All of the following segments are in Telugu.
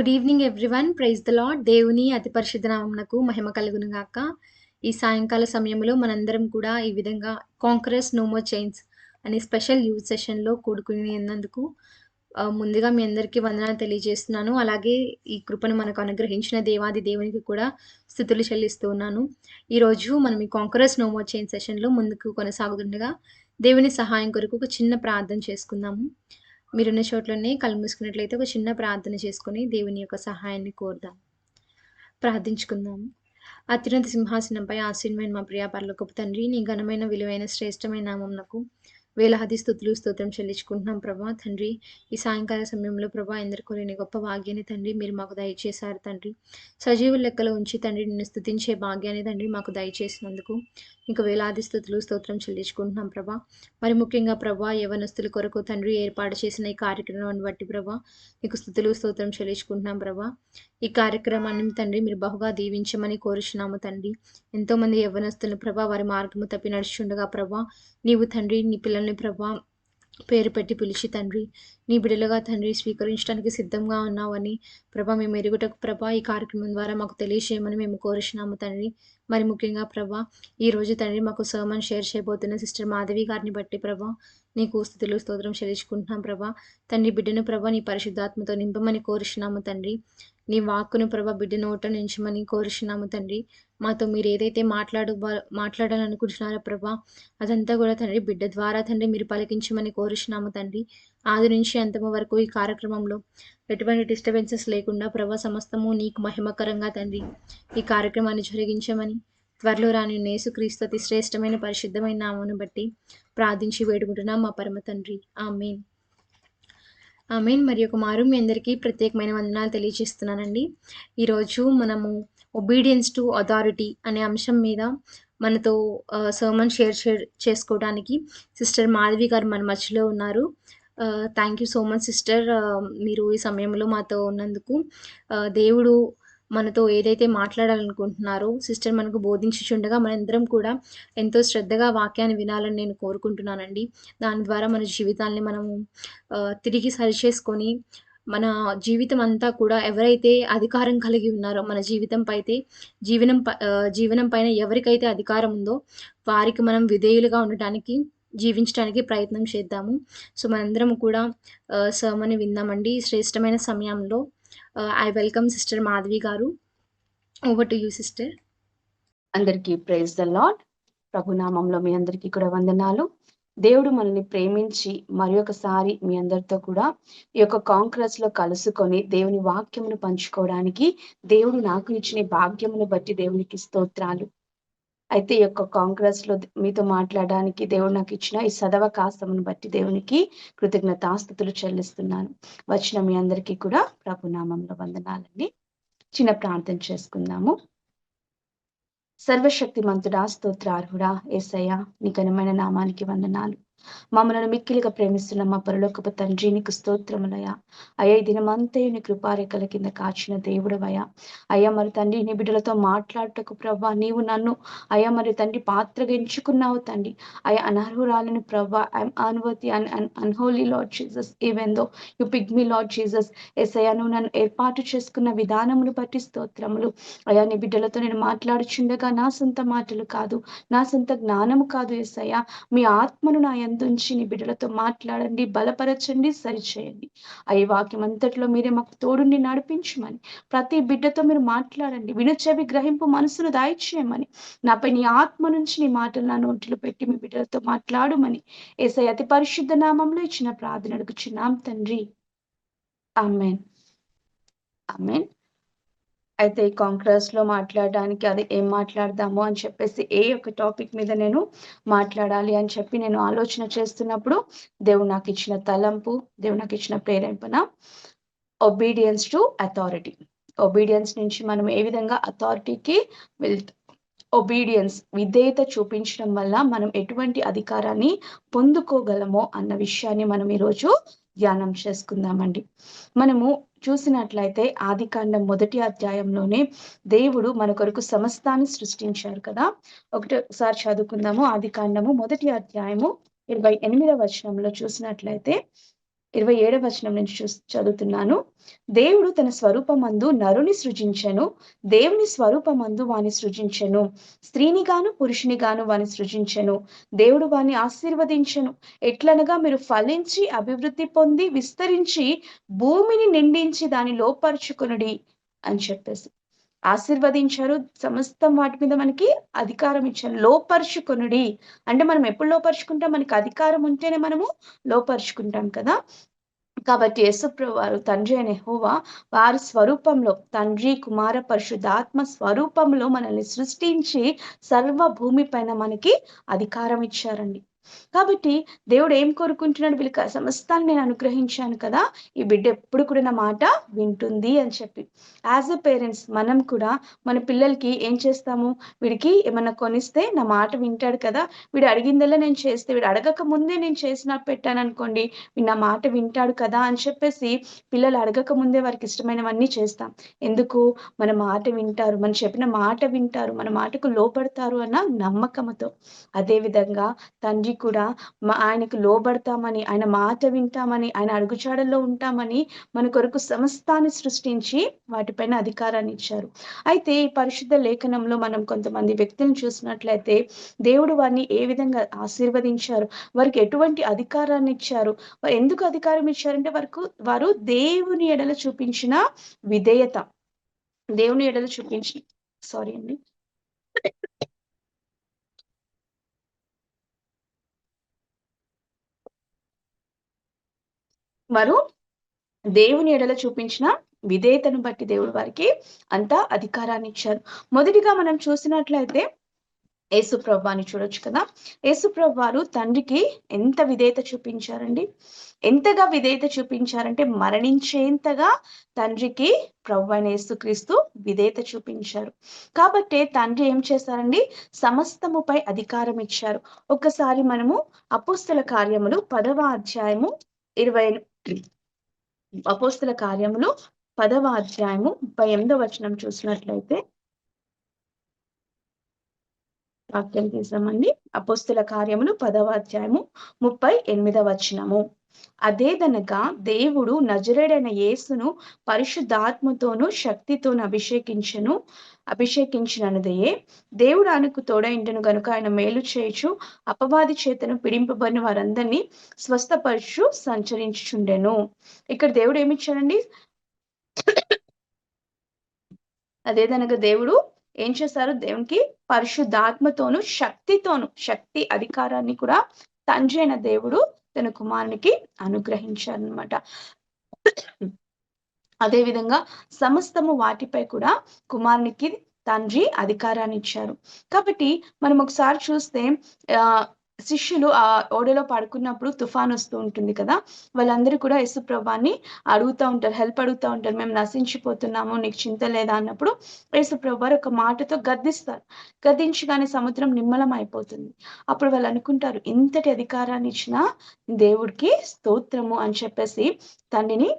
Good evening everyone. Praise the Lord. దేవుని అతి పరిశుద్ధ నామమునకు మహిమ కలుగును గాక. ఈ సాయంకాల సమయంలో మనందరం కూడా ఈ విధంగా కాంకరర్స్ నో మోర్ చైన్స్ అనే స్పెషల్ యూత్ సెషన్‌లో కూడుకుని ఉన్నందుకు ముందుగా మీ అందరికీ వందనాలు తెలియజేస్తున్నాను. అలాగే ఈ కృపను మనకు అనుగ్రహించిన దేవాది దేవునికి కూడా స్తుతులు చెల్లిస్తూ ఉన్నాను. ఈరోజు మనం ఈ కాంకరర్స్ నో మోర్ చైన్స్ సెషన్‌లో ముందుకు కొనసాగుతుండగా దేవుని సహాయం కొరకు ఒక చిన్న ప్రార్థన చేసుకుందాము. మీరున్న చోట్లోనే కళ్ళు మూసుకున్నట్లయితే ఒక చిన్న ప్రార్థన చేసుకొని దేవుని యొక్క సహాయాన్ని కోరుదాం. ప్రార్థించుకుందాం. అత్యున్నత సింహాసనంపై ఆసీనుడైన మా ప్రియ పరలోకపు తండ్రి, నీ ఘనమైన విలువైన శ్రేష్టమైన నామమునకు వేలాది స్తుతులు స్తోత్రం చెల్లించుకుంటున్నాం ప్రభా. తండ్రి, ఈ సాయంకాల సమయంలో ప్రభా ఎందరికో లేని గొప్ప భాగ్యాన్ని తండ్రి మీరు మాకు దయచేశారు తండ్రి. సజీవుల లెక్కలో ఉంచి తండ్రి నిన్ను స్తుతించే భాగ్యాన్ని తండ్రి మాకు దయచేసినందుకు నీకు వేలాది స్తుతులు స్తోత్రం చెల్లించుకుంటున్నాం ప్రభా. మరి ముఖ్యంగా ప్రభా యవనస్తుల కొరకు తండ్రి ఏర్పాటు చేసిన ఈ కార్యక్రమాన్ని బట్టి ప్రభా నీకు స్తుతులు స్తోత్రం చెల్లించుకుంటున్నాం ప్రభా. ఈ కార్యక్రమాన్ని తండ్రి మీరు బహుగా దీవించమని కోరుచున్నాము తండ్రి. ఎంతోమంది యవ్వనస్తులను ప్రభా వారి మార్గము తప్పి నడుచుండగా ప్రభా నీవు తండ్రి నీ పిల్లల్ని ప్రభా పేరు పెట్టి పిలిచి తండ్రి నీ బిడ్డలుగా తండ్రి స్వీకరించడానికి సిద్ధంగా ఉన్నావని ప్రభా మేము ఎరుగుటకు ప్రభా ఈ కార్యక్రమం ద్వారా మాకు తెలియజేయమని మేము కోరుచున్నాము తండ్రి. మరి ముఖ్యంగా ప్రభా ఈ రోజు తండ్రి మాకు సర్మన్ షేర్ చేయబోతున్న సిస్టర్ మాధవి గారిని బట్టి ప్రభా నీకు స్తుతులు స్తోత్రం చెల్లించుకుంటున్నాం ప్రభా. తండ్రి బిడ్డను ప్రభా నీ పరిశుద్ధాత్మతో నింపమని కోరుచున్నాము తండ్రి. నీ వాక్కును ప్రభా బిడ్డ నోట నుంచమని కోరుచున్నాము తండ్రి. మాతో మీరు ఏదైతే మాట్లాడాలనుకుంటున్నారో ప్రభా అదంతా కూడా తండ్రి బిడ్డ ద్వారా తండ్రి మీరు పలికించమని కోరుచున్నాము తండ్రి. ఆది నుంచి అంతము వరకు ఈ కార్యక్రమంలో ఎటువంటి డిస్టర్బెన్సెస్ లేకుండా ప్రభా సమస్తము నీకు మహిమకరంగా తండ్రి ఈ కార్యక్రమాన్ని జరిగించమని త్వరలో రాని యేసుక్రీస్తు అతి శ్రేష్టమైన పరిశుద్ధమైన నామమును బట్టి ప్రార్థించి వేడుకుంటున్నాం మా పరమ తండ్రి. ఆమేన్. ఆమేన్. మరి ఒక మారు మీ అందరికీ ప్రత్యేకమైన వందనాలు తెలియజేస్తున్నానండి. ఈరోజు మనము ఒబీడియన్స్ టు అథారిటీ అనే అంశం మీద మనతో సర్మన్ షేర్ చేసుకోవడానికి సిస్టర్ మాధవి గారు మన మధ్యలో ఉన్నారు. Thank you so much sister, మీరు ఈ సమయంలో మాతో ఉన్నందుకు. దేవుడు మనతో ఏదైతే మాట్లాడాలనుకుంటున్నారో సిస్టర్ మనకు బోధించుచుండగా మనందరం కూడా ఎంతో శ్రద్ధగా వాక్యాన్ని వినాలని నేను కోరుకుంటున్నానండి. దాని ద్వారా మన జీవితాన్ని మనము తిరిగి సరిచేసుకొని మన జీవితం అంతా కూడా ఎవరైతే అధికారం కలిగి ఉన్నారో మన జీవనం పైన ఎవరికైతే అధికారం ఉందో వారికి మనం విధేయులుగా ఉండటానికి జీవించడానికి ప్రయత్నం చేద్దాము. సో మనందరం కూడా సర్మన్ విందామండి ఈ శ్రేష్టమైన సమయంలో. ఐ వెల్కమ్ సిస్టర్ మాధవి గారు. Over to you sister. అందరికీ ప్రైజ్ ద లార్డ్. ప్రభు నామంలో మీ అందరికీ కూడా వందనాలు. దేవుడు మనల్ని ప్రేమించి మరి ఒకసారి మీ అందరితో కూడా ఈ యొక్క కాంక్రస్ లో కలుసుకొని దేవుని వాక్యమును పంచుకోవడానికి దేవుడు నాకు ఇచ్చిన భాగ్యమును బట్టి దేవునికి స్తోత్రాలు. అయితే ఈ యొక్క కాంక్రస్ లో మీతో మాట్లాడడానికి దేవుడు నాకు ఇచ్చిన ఈ సదవకాశమును బట్టి దేవునికి కృతజ్ఞతాస్తుతులు చెల్లిస్తున్నాను. వచ్చిన మీ అందరికీ కూడా ప్రభు నామంలో వందనాలండి. చిన్న ప్రార్థన చేసుకుందాము. సర్వశక్తిమంతుడా, స్తోత్రార్హుడా యేసయ్య, నీ ఘనమైన నామానికి వందనాలు. మమ్మల్ని మిక్కిలిగా ప్రేమిస్తున్న మా పరలోకపు తండ్రి నీకు స్తోత్రములయ్యా. అయ్యా ఈ దినమంతయు నీ కృపారేఖల కింద కాచిన దేవుడవయ్యా. అయ్యా మరి తండ్రి నీ బిడ్డలతో మాట్లాడటకు ప్రభా నీవు నన్ను అయ్యా మరి తండ్రి పాత్రగా ఎంచుకున్నావు తండ్రి. అయ్యా అనర్హురాలను ప్రభా I am unworthy unholy Lord Jesus, even though you pick me Lord Jesus. యేసయ్యా నువ్వు నన్ను ఏర్పాటు చేసుకున్న విధానమును బట్టి స్తోత్రములు. అయ్యా నీ బిడ్డలతో నేను మాట్లాడుచుండగా నా సొంత మాటలు కాదు, నా సొంత జ్ఞానము కాదు యేసయ్యా, మీ ఆత్మను నా యందుంచి నీ బిడ్డలతో మాట్లాడండి, బలపరచండి, సరిచేయండి. ఈ వాక్యం అంతట్లో మీరే మాకు తోడుండి నడిపించమని, ప్రతి బిడ్డతో మీరు మాట్లాడండి, వినుచెవి గ్రహింపు మనసును దయచేయమని, నాపై నీ ఆత్మ నుంచి నీ మాటలు నా నోటిలో పెట్టి మీ బిడ్డలతో మాట్లాడుమని యేసయ్య అతి పరిశుద్ధ నామంలో ఇచ్చిన ప్రార్థన అడుగుచున్నాం తండ్రి. ఆమేన్. ఆమేన్. అయితే ఈ కాంక్రస్ లో మాట్లాడడానికి అది ఏం మాట్లాడదాము అని చెప్పేసి ఏ ఒక్క టాపిక్ మీద నేను మాట్లాడాలి అని చెప్పి నేను ఆలోచన చేస్తున్నప్పుడు దేవుడు నాకు ఇచ్చిన తలంపు, దేవుడు నాకు ఇచ్చిన ప్రేరేపణ ఒబీడియన్స్ టు అథారిటీ. ఒబీడియన్స్ నుంచి మనం ఏ విధంగా అథారిటీకి వెళ్తాం, ఒబీడియన్స్ విధేయత చూపించడం వల్ల మనం ఎటువంటి అధికారాన్ని పొందుకోగలమో అన్న విషయాన్ని మనం ఈరోజు ధ్యానం చేసుకుందామండి. మనము చూసినట్లయితే ఆదికాండం 1వ అధ్యాయంలోనే దేవుడు మన కొరకు సమస్తాన్ని సృష్టించారు కదా. ఒకసారి చదువుకుందాము. ఆదికాండము 1వ అధ్యాయము 28వ వచనంలో చూసినట్లయితే 27వ వచనం నుంచి చదువుతున్నాను. దేవుడు తన స్వరూపమందు నరుని సృజించెను, దేవుని స్వరూపమందు వాని సృజించెను, స్త్రీని గాను పురుషుని గాను వాని సృజించెను. దేవుడు వాని ఆశీర్వదించెను, ఎట్లనగా మీరు ఫలించి అభివృద్ధి పొంది విస్తరించి భూమిని నిండించి దాన్ని లోపరుచుకొనుడి అని చెప్పేసి ఆశీర్వదించారు. సమస్తం వాటి మీద మనకి అధికారం ఇచ్చారు. లోపరుచుకొనుడి అంటే మనం ఎప్పుడు లోపరుచుకుంటాం? మనకి అధికారం ఉంటేనే మనము లోపరుచుకుంటాం కదా. కాబట్టి యేసుప్రభు వారు తండ్రి అయిన యెహోవా వారి స్వరూపంలో, తండ్రి కుమార పరిశుద్ధాత్మ స్వరూపంలో మనల్ని సృష్టించి సర్వ భూమి పైన మనకి అధికారం ఇచ్చారండి. కాబట్టి దేవుడు ఏం కోరుకుంటున్నాడు? వీళ్ళకి సమస్తాన్ని నేను అనుగ్రహించాను కదా, ఈ బిడ్డ ఎప్పుడు కూడా నా మాట వింటుంది అని చెప్పి. యాజ్ ఎ పేరెంట్స్ మనం కూడా మన పిల్లలకి ఏం చేస్తాము? వీడికి ఏమన్నా కొనిస్తే నా మాట వింటాడు కదా, వీడు అడిగిందల్లా నేను చేస్తే, వీడు అడగక ముందే నేను చేసిన పెట్టాను అనుకోండి, వీడు నా మాట వింటాడు కదా అని చెప్పేసి పిల్లలు అడగక ముందే వారికి ఇష్టమైనవన్నీ చేస్తాం. ఎందుకు? మన మాట వింటారు, మనం చెప్పిన మాట వింటారు, మన మాటకు లోపడతారు అన్న నమ్మకంతో. అదే విధంగా తండ్రి కూడా ఆయనకు లోబడతామని, ఆయన మాట వింటామని, ఆయన అడుగుజాడల్లో ఉంటామని మన కొరకు సమస్తాన్ని సృష్టించి వాటిపైన అధికారాన్ని ఇచ్చారు. అయితే ఈ పరిశుద్ధ లేఖనంలో మనం కొంతమంది వ్యక్తులను చూసినట్లయితే దేవుడు వారిని ఏ విధంగా ఆశీర్వదించారు, వారికి ఎటువంటి అధికారాన్ని ఇచ్చారు, ఎందుకు అధికారం ఇచ్చారంటే వారు దేవుని ఎడల చూపించిన విధేయత, దేవుని ఎడల చూపించి సారీ అండి వారు దేవుని ఎడల చూపించిన విధేయతను బట్టి దేవుడు వారికి అంత అధికారాన్ని ఇచ్చారు. మొదటిగా మనం చూసినట్లయితే యేసుప్రభువాని చూడొచ్చు కదా. యేసుప్రభు వారు తండ్రికి ఎంత విధేయత చూపించారండి. ఎంతగా విధేయత చూపించారంటే మరణించేంతగా తండ్రికి ప్రభు అయిన యేసుక్రీస్తు విధేయత చూపించారు. కాబట్టే తండ్రి ఏం చేశారండి? సమస్తముపై అధికారం ఇచ్చారు. ఒక్కసారి మనము అపోస్తల కార్యములు 10వ అధ్యాయము 20 అపోస్తల కార్యములు 10వ అధ్యాయము 38వ వచనం చూసినట్లయితే వాక్యం తీసామండి. అపోస్తల కార్యములు 10వ అధ్యాయము 38వ వచనము. అదేదనగా దేవుడు నజరేయుడైన యేసును పరిశుద్ధాత్మతోను శక్తితోను అభిషేకించినదే దేవుడు ఆయనకు తోడైండును గనుక ఆయన మేలు చేయుచు అపవాది చేతను పిడింపబడిన వారందరినీ స్వస్థపరచు సంచరించుచుండెను. ఇక్కడ దేవుడు ఏమిచ్చాడండి? అదేదనగా దేవుడు ఏం చేశారు? దేవునికి పరిశుద్ధాత్మతోను శక్తితోను, శక్తి అధికారాన్ని కూడా తండ్రి అయిన దేవుడు తన కుమారునికి అనుగ్రహించారనమాట. అదే విధంగా సమస్తము వాటిపై కూడా కుమారునికి తండ్రి అధికారాన్ని ఇచ్చారు. కాబట్టి మనం ఒకసారి చూస్తే శిష్యులు ఆ ఓడలో పడుకున్నప్పుడు తుఫాన్ వస్తూ ఉంటుంది కదా, వాళ్ళందరూ కూడా యేసు ప్రభువాన్ని అడుగుతూ ఉంటారు, హెల్ప్ అడుగుతూ ఉంటారు. మేము నశించిపోతున్నాము, నీకు చింత లేదా అన్నప్పుడు యేసు ప్రభువారు ఒక మాటతో గద్దిస్తారు. గద్దించగానే సముద్రం నిమ్మలం అయిపోతుంది. అప్పుడు వాళ్ళు అనుకుంటారు, ఇంతటి అధికారాన్ని ఇచ్చిన దేవుడికి స్తోత్రము అని చెప్పేసి తండ్రిని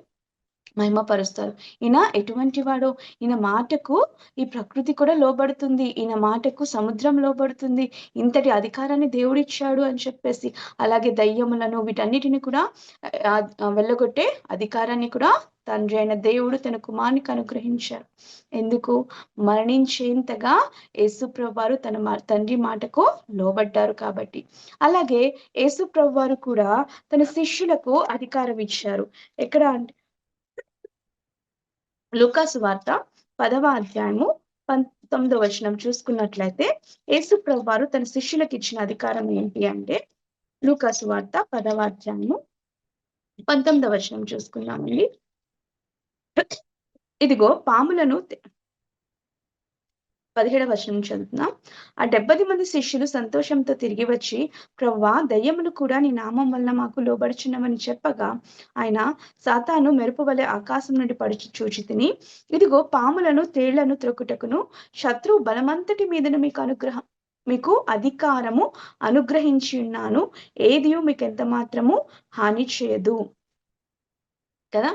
మహిమపరుస్తారు. ఈయన ఎటువంటి వాడో, ఈయన మాటకు ఈ ప్రకృతి కూడా లోబడుతుంది, ఈయన మాటకు సముద్రం లోబడుతుంది, ఇంతటి అధికారాన్ని దేవుడిచ్చాడు అని చెప్పేసి. అలాగే దయ్యములను వీటన్నిటిని కూడా వెళ్ళగొట్టే అధికారాన్ని కూడా తండ్రి అయిన దేవుడు తన కుమారునికి అనుగ్రహించారు. ఎందుకు? మరణించేంతగా యేసుప్రభు వారు తన తండ్రి మాటకు లోబడ్డారు కాబట్టి. అలాగే యేసుప్రభు వారు కూడా తన శిష్యులకు అధికారం ఇచ్చారు. ఎక్కడ అంటే లూకా సువార్త 10వ అధ్యాయము 19వ వచనం చూసుకున్నట్లయితే యేసుప్రభు వారు తన శిష్యులకు ఇచ్చిన అధికారం ఏంటి అంటే, లూకా సువార్త 10వ అధ్యాయము 19వ వచనం చూసుకున్నామండి. ఇదిగో పాములను 17వ వచనం చదువుతున్నాం. ఆ 70 మంది శిష్యులు సంతోషంతో తిరిగి వచ్చి, ప్రభువా, దయ్యములు కూడా నీ నామం వలన మాకు లోబడుచున్నవని చెప్పగా, ఆయన సాతాను మెరుపు వలె ఆకాశం నుండి పడుచు చూచితిని. ఇదిగో పాములను తేళ్లను త్రొక్కుటకును శత్రువు బలమంతటి మీదను మీకు అధికారము అనుగ్రహించి ఉన్నాను, ఏదియు మీకు ఎంత మాత్రము హాని చేయదు. కదా.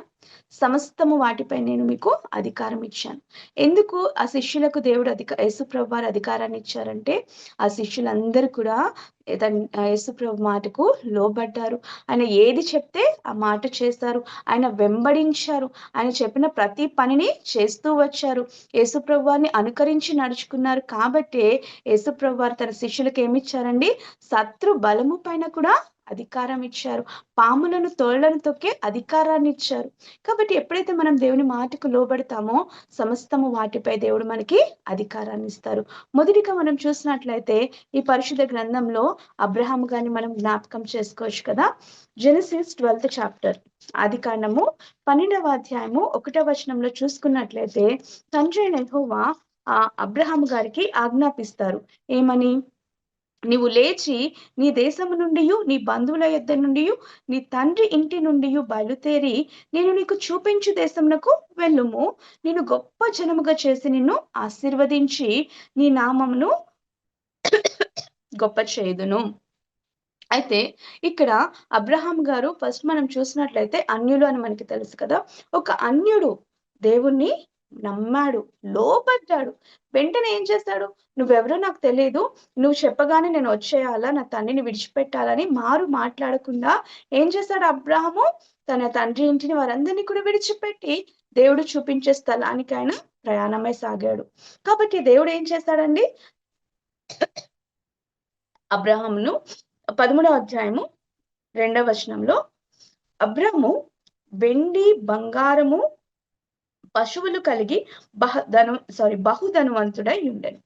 సమస్తము వాటిపై నేను మీకు అధికారం ఇచ్చాను. ఎందుకు ఆ శిష్యులకు దేవుడు యేసుప్రభు వారు అధికారాన్ని ఇచ్చారంటే, ఆ శిష్యులందరూ కూడా యేసుప్రభు మాటకు లోబడ్డారు. ఆయన ఏది చెప్తే ఆ మాట చేస్తారు. ఆయన వెంబడించారు. ఆయన చెప్పిన ప్రతి పనిని చేస్తూ వచ్చారు. యేసుప్రభు వారిని అనుకరించి నడుచుకున్నారు. కాబట్టే యేసుప్రభు వారు తన శిష్యులకు ఏమిచ్చారండి? శత్రు బలము పైన కూడా అధికారం ఇచ్చారు. పాములను తోళ్లను తొక్కే అధికారాన్ని ఇచ్చారు. కాబట్టి ఎప్పుడైతే మనం దేవుని మాటకు లోబడతామో సమస్తము వాటిపై దేవుడు మనకి అధికారాన్ని ఇస్తారు. మొదటిగా మనం చూసినట్లయితే ఈ పరిశుద్ధ గ్రంథంలో అబ్రహాము గారిని మనం జ్ఞాపకం చేసుకోవచ్చు కదా. జెనసిస్ 12th చాప్టర్, ఆదికాండము 12వ అధ్యాయము 1వ వచనంలో చూసుకున్నట్లయితే తండ్రి అయిన యెహోవా ఆ అబ్రహాము గారికి ఆజ్ఞాపిస్తారు. ఏమని? నీవు లేచి నీ దేశము నుండి, నీ బంధువుల యొద్ద నుండి, నీ తండ్రి ఇంటి నుండి బయలుదేరి నేను నీకు చూపించు దేశమునకు వెళ్ళుము. నేను గొప్ప జనముగా చేసి నిన్ను ఆశీర్వదించి నీ నామమును గొప్ప చేయుదును. అయితే ఇక్కడ అబ్రహాం గారు ఫస్ట్ మనం చూసినట్లయితే అన్యులు అని మనకి తెలుసు కదా. ఒక అన్యుడు దేవుణ్ణి నమ్మాడు, లోబడ్డాడు. వెంటనే ఏం చేస్తాడు? నువ్వెవరో నాకు తెలియదు, నువ్వు చెప్పగానే నేను వచ్చేయాలా, నా తండ్రిని విడిచిపెట్టాలని మారు మాట్లాడకుండా ఏం చేశాడు అబ్రహాము? తన తండ్రి ఇంటిని వారందరినీ కూడా విడిచిపెట్టి దేవుడు చూపించే స్థలానికి ఆయన ప్రయాణమై సాగాడు. కాబట్టి దేవుడు ఏం చేశాడండి? అబ్రహామును 13వ అధ్యాయము 2వ వచనంలో అబ్రాము వెండి బంగారము పశువులు కలిగి బహుధనవంతుడై ఉండెను.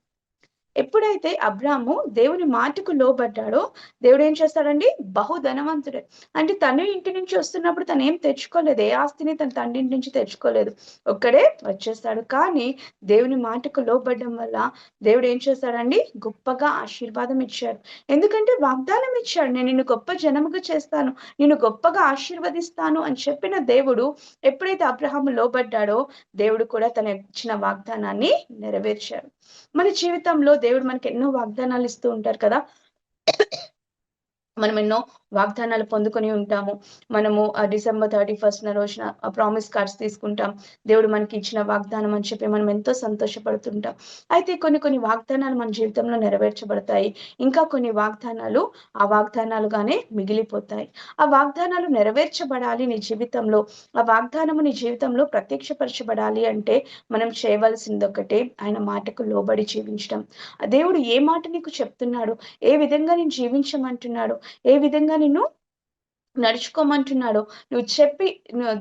ఎప్పుడైతే అబ్రాము దేవుని మాటకు లోబడ్డాడో దేవుడు ఏం చేస్తాడండి? బహుధనవంతుడే. అంటే తన ఇంటి నుంచి వస్తున్నప్పుడు తను ఏం తెచ్చుకోలేదు, ఏ ఆస్తిని తన తండ్రి ఇంటి నుంచి తెచ్చుకోలేదు, ఒక్కడే వచ్చేస్తాడు. కానీ దేవుని మాటకు లోబడ్డం వల్ల దేవుడు ఏం చేస్తాడండి? గొప్పగా ఆశీర్వాదం ఇచ్చాడు. ఎందుకంటే వాగ్దానం ఇచ్చాడు, నేను నిన్ను గొప్ప జనముగా చేస్తాను, నిన్ను గొప్పగా ఆశీర్వదిస్తాను అని చెప్పిన దేవుడు ఎప్పుడైతే అబ్రహాము లోబడ్డాడో దేవుడు కూడా తన ఇచ్చిన వాగ్దానాన్ని నెరవేర్చాడు. మన జీవితంలో దేవుడు మనకి ఎన్నో వాగ్దానాలు ఇస్తూ ఉంటారు కదా. మనం ఎన్నో వాగ్దానాలు పొందుకొని ఉంటాము. మనము December 31st రోజున ప్రామిస్ కార్డ్స్ తీసుకుంటాం. దేవుడు మనకి ఇచ్చిన వాగ్దానం అని చెప్పి మనం ఎంతో సంతోషపడుతుంటాం. అయితే కొన్ని వాగ్దానాలు మన జీవితంలో నెరవేర్చబడతాయి. ఇంకా కొన్ని వాగ్దానాలు ఆ వాగ్దానాలుగానే మిగిలిపోతాయి. ఆ వాగ్దానాలు నెరవేర్చబడాలి నీ జీవితంలో, ఆ వాగ్దానము నీ జీవితంలో ప్రత్యక్షపరచబడాలి అంటే మనం చేయవలసింది ఒకటే, ఆయన మాటకు లోబడి జీవించడం. దేవుడు ఏ మాట నీకు చెప్తున్నాడు, ఏ విధంగా నేను జీవించమంటున్నాడు, ఏ విధంగా నిన్ను నడుచుకోమంటున్నాడో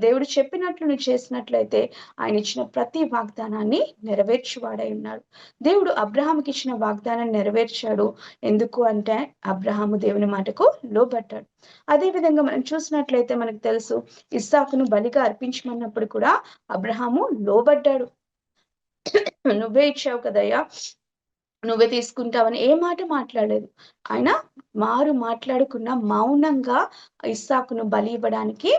దేవుడు చెప్పినట్లు నువ్వు చేసినట్లయితే ఆయన ఇచ్చిన ప్రతి వాగ్దానాన్ని నెరవేర్చువాడై ఉన్నాడు. దేవుడు అబ్రహాముకి ఇచ్చిన వాగ్దానాన్ని నెరవేర్చాడు. ఎందుకు అంటే అబ్రహాము దేవుని మాటకు లోబడ్డాడు. అదే విధంగా మనం చూసినట్లయితే మనకు తెలుసు, ఇస్సాకును బలిగా అర్పించమన్నప్పుడు కూడా అబ్రహాము లోబడ్డాడు. నువ్వే ఇచ్చావు కదయ్యా, నువ్వే తీసుకుంటావని ఏ మాట మాట్లాడలేదు. ఆయన మాట్లాడకుండా మౌనంగా ఇస్సాకును బలి ఇవ్వడానికి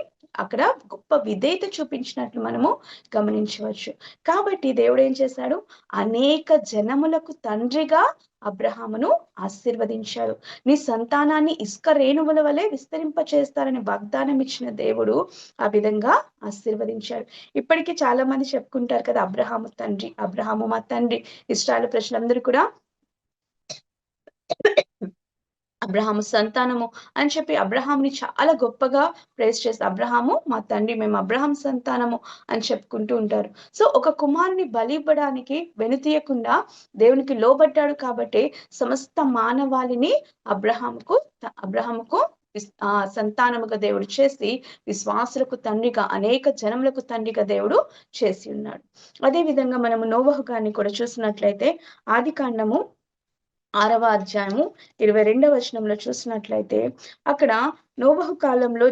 అక్కడ గొప్ప విధేయత చూపించినట్లు మనము గమనించవచ్చు. కాబట్టి దేవుడు ఏం చేశాడు? అనేక జనములకు తండ్రిగా అబ్రహామును ఆశీర్వదించాడు. నీ సంతానాన్ని ఇసుక రేణువుల వలె విస్తరింప చేస్తారని వాగ్దానం ఇచ్చిన దేవుడు ఆ విధంగా ఆశీర్వదించాడు. ఇప్పటికీ చాలా మంది చెప్పుకుంటారు కదా, అబ్రహాము మా తండ్రి. ఇశ్రాయేలు ప్రజలందరూ కూడా అబ్రహాము సంతానము అని చెప్పి అబ్రహాముని చాలా గొప్పగా ప్రైజ్ చేసి, అబ్రహాము మా తండ్రి, మేము అబ్రహాం సంతానము అని చెప్పుకుంటూ ఉంటారు. సో ఒక కుమారుని బలి ఇవ్వడానికి వెనుతీయకుండా దేవునికి లోబడ్డాడు కాబట్టి సమస్త మానవాళిని అబ్రహాముకు సంతానముగా దేవుడు చేసి విశ్వాసులకు తండ్రిగా, అనేక జనములకు తండ్రిగా దేవుడు చేసి ఉన్నాడు. అదే విధంగా మనము నోవహు గారిని కూడా చూసినట్లయితే ఆదికాండము 6వ అధ్యాయము 22వ వచనంలో చూసినట్లయితే అక్కడ నోవహు కాలంలో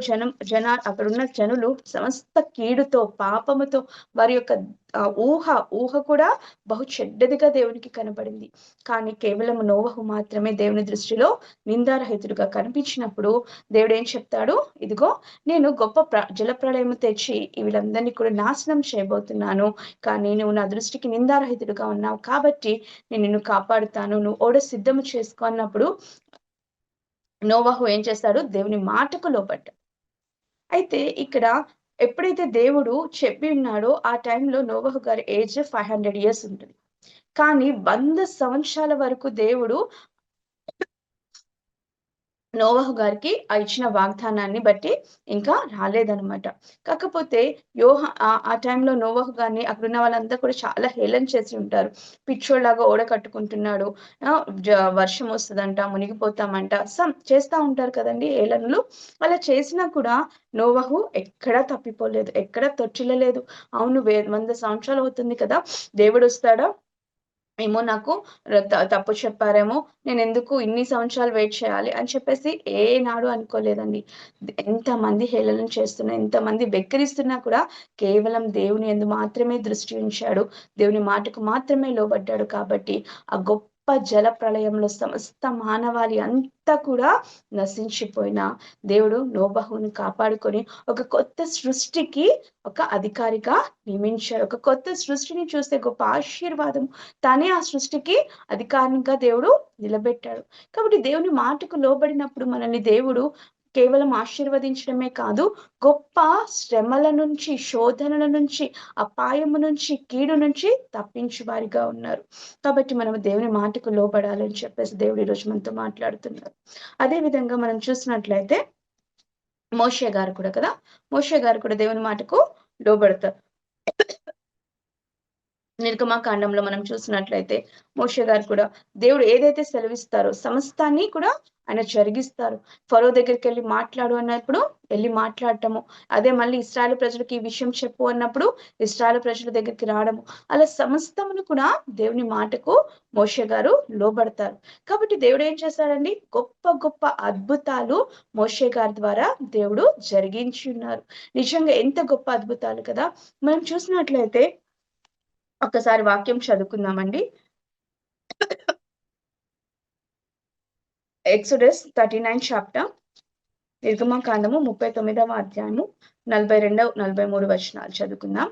అక్కడున్న జనులు సమస్త కీడుతో, పాపముతో వారి యొక్క ఊహ కూడా బహు చెడ్డదిగా దేవునికి కనబడింది. కానీ కేవలం నోవహు మాత్రమే దేవుని దృష్టిలో నిందారహితుడుగా కనిపించినప్పుడు దేవుడు ఏం చెప్తాడు? ఇదిగో నేను గొప్ప జలప్రళయము తెచ్చి వీళ్ళందరినీ కూడా నాశనం చేయబోతున్నాను, కానీ నువ్వు నా దృష్టికి నిందారహితుడుగా ఉన్నావు కాబట్టి నేను నిన్ను కాపాడుతాను, నువ్వు ఓడ సిద్ధము చేసుకో అన్నప్పుడు నోవహు ఏం చేస్తాడు? దేవుని మాటకు లోబడ్డాడు. అయితే ఇక్కడ ఎప్పుడైతే దేవుడు చెప్పి ఉన్నాడో ఆ టైంలో నోవహు గారి ఏజ్ 500 ఇయర్స్ ఉంటుంది. కానీ 100 సంవత్సరాల వరకు దేవుడు నోవహు గారికి ఆ ఇచ్చిన వాగ్దానాన్ని బట్టి ఇంకా రాలేదనమాట. కాకపోతే ఆ టైంలో నోవహు గారిని అక్కడున్న వాళ్ళంతా కూడా చాలా హేళన చేసి ఉంటారు. పిచ్చోడిలాగా ఓడ కట్టుకుంటున్నాడు. వర్షం వస్తదంట, మునిగిపోతామంట, చేస్తా ఉంటారు కదండీ హేళనలు. అలా చేసినా కూడా నోవహు ఎక్కడా తప్పిపోలేదు. ఎక్కడా తొట్టిల్లలేదు. అవును 100 సంవత్సరాలు అవుతుంది కదా! దేవుడొస్తాడా? ఏమో నాకు తప్పు చెప్పారేమో, నేనెందుకు ఇన్ని సంవత్సరాలు వెయిట్ చేయాలి అని చెప్పేసి ఏనాడు అనుకోలేదండి. ఎంతమంది హేళన చేస్తున్నా, ఎంతమంది వెక్కిరిస్తున్నా కూడా కేవలం దేవుని యందు మాత్రమే దృష్టి ఉంచాడు. దేవుని మాటకు మాత్రమే లోబడ్డాడు కాబట్టి, ఆ గొప్ప జల ప్రళయంలో సమస్త మానవాళి అంతా కూడా నశించిపోయినా, దేవుడు నోబహుని కాపాడుకొని ఒక కొత్త సృష్టికి ఒక అధికారిగా నియమించాడు. ఒక కొత్త సృష్టిని చూస్తే గొప్ప ఆశీర్వాదం తనే ఆ సృష్టికి అధికారినిగా దేవుడు నిలబెట్టాడు. కాబట్టి దేవుని మాటకు లోబడినప్పుడు మనల్ని దేవుడు కేవలం ఆశీర్వదించడమే కాదు, గొప్ప శ్రమల నుంచి, శోధనల నుంచి, అపాయము నుంచి, కీడు నుంచి తప్పించు వారిగా ఉన్నారు. కాబట్టి మనం దేవుని మాటకు లోబడాలని చెప్పేసి దేవుడు ఈరోజు మనతో మాట్లాడుతున్నారు. అదే విధంగా మనం చూసినట్లయితే మోషే గారు కూడా కదా! మోషే గారు కూడా దేవుని మాటకు లోబడతారు. నిర్గమకాండంలో మనం చూసినట్లయితే మోషే గారు కూడా దేవుడు ఏదైతే సెలవిస్తారో సమస్తాన్ని కూడా ఆయన జరిగిస్తారు. ఫరో దగ్గరికెళ్ళి మాట్లాడు అన్నప్పుడు వెళ్లి మాట్లాడటము. అదే మళ్ళీ ఇశ్రాయేలు ప్రజలకు ఈ విషయం చెప్పు అన్నప్పుడు ఇశ్రాయేలు ప్రజల దగ్గరికి రావడము. అలా సమస్తమును కూడా దేవుని మాటకు మోషే గారు లోబడతారు. కాబట్టి దేవుడు ఏం చేశాడండి? గొప్ప గొప్ప అద్భుతాలు మోషే గారి ద్వారా దేవుడు జరిగించి ఉన్నారు. నిజంగా ఎంత గొప్ప అద్భుతాలు కదా! మనం చూసినట్లయితే ఒక్కసారి వాక్యం చదువుకుందామండి. ఎక్సోడస్ 39 చాప్టర్, నిర్గమకాండము 39వ అధ్యాయము 42, 43 వచనాలు చదువుకుందాం.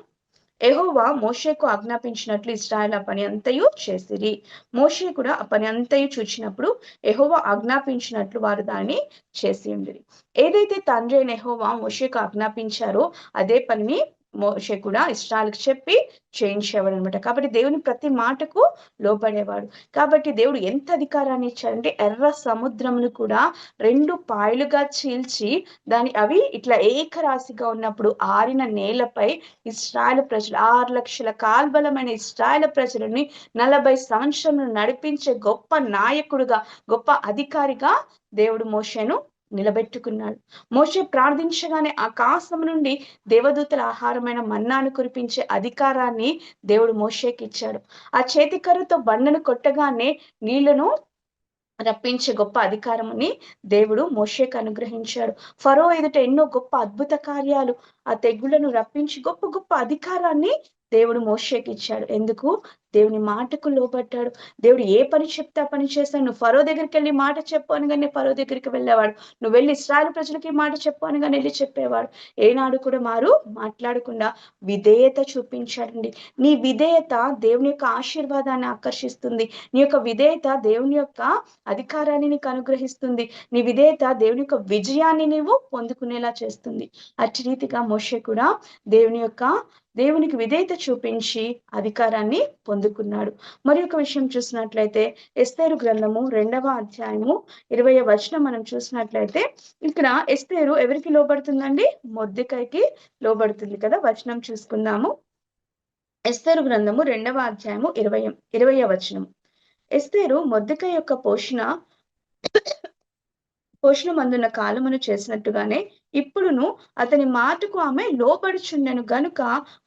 యెహోవా మోషేకు ఆజ్ఞాపించినట్లు ఇశ్రాయేలు ఆ పని అంతయు చేసిరి. మోషే కూడా ఆ పని అంతయు చూచినప్పుడు యెహోవా ఆజ్ఞాపించినట్లు వారు దాన్ని చేసి ఉండిరి. ఏదైతే తండ్రి అయిన యెహోవా మోషేకు ఆజ్ఞాపించారో అదే పనిని మోషే కూడా ఇశ్రాయేలుకి చెప్పి చేయించేవాడు అనమాట. కాబట్టి దేవుని ప్రతి మాటకు లోబడేవాడు. కాబట్టి దేవుడు ఎంత అధికారాన్ని ఇచ్చాడంటే ఎర్ర సముద్రమును కూడా 2 పాయలుగా చీల్చి అవి ఇట్లా ఏకరాశిగా ఉన్నప్పుడు ఆరిన నేలపై ఇశ్రాయేలు ప్రజలు 6 లక్షల కాల్బలమైన ఇశ్రాయేలు ప్రజలని 40 సంవత్సరములు నడిపించే గొప్ప నాయకుడుగా, గొప్ప అధికారిగా దేవుడు మోషేను నిలబెట్టుకున్నాడు. మోషే ప్రార్థించగానే ఆకాశం నుండి దేవదూతల ఆహారమైన మన్నాను కురిపించే అధికారాన్ని దేవుడు మోషేకి ఇచ్చాడు. ఆ చేతికర్రతో బండను కొట్టగానే నీళ్లను రప్పించే గొప్ప అధికారముని దేవుడు మోషేకు అనుగ్రహించాడు. ఫరో ఎదుట ఎన్నో గొప్ప అద్భుత కార్యాలు, ఆ తెగుళ్లను రప్పించి గొప్ప గొప్ప అధికారాన్ని దేవుడు మోషేకి ఇచ్చాడు. ఎందుకు? దేవుని మాటకు లోబడ్డాడు. దేవుడు ఏ పని చెప్తే ఆ పని చేశాడు. నువ్వు ఫరో దగ్గరికి వెళ్ళి మాట చెప్పు అనగానే ఫరో దగ్గరికి వెళ్ళేవాడు. నువ్వు వెళ్ళి ఇశ్రాయేలు ప్రజలకి మాట చెప్పు అనగానే వెళ్ళి చెప్పేవాడు. ఏనాడు కూడా మాట్లాడకుండా విధేయత చూపించాడండి. నీ విధేయత దేవుని యొక్క ఆశీర్వాదాన్ని ఆకర్షిస్తుంది. నీ యొక్క విధేయత దేవుని యొక్క అధికారాన్ని నీకు అనుగ్రహిస్తుంది. నీ విధేయత దేవుని యొక్క విజయాన్ని నీవు పొందుకునేలా చేస్తుంది. అట్టి రీతిగా మోషే కూడా దేవునికి విధేయత చూపించి అధికారాన్ని పొందుకున్నాడు. మరి ఒక విషయం చూసినట్లయితే ఎస్తేరు గ్రంథము 2వ అధ్యాయము 20వ వచనం మనం చూసినట్లయితే ఇక్కడ ఎస్తేరు ఎవరికి లోబడుతుందండి? మొర్దెకైకి లోబడుతుంది కదా! వచనం చూసుకుందాము. ఎస్తేరు గ్రంథము 2వ అధ్యాయము 20వ వచనం. ఎస్తేరు మొర్దెకై యొక్క పోషణమందున్న కాలమును చేసినట్టుగానే ఇప్పుడును అతని మాటకు ఆమె లోబడుచుండెను గనుక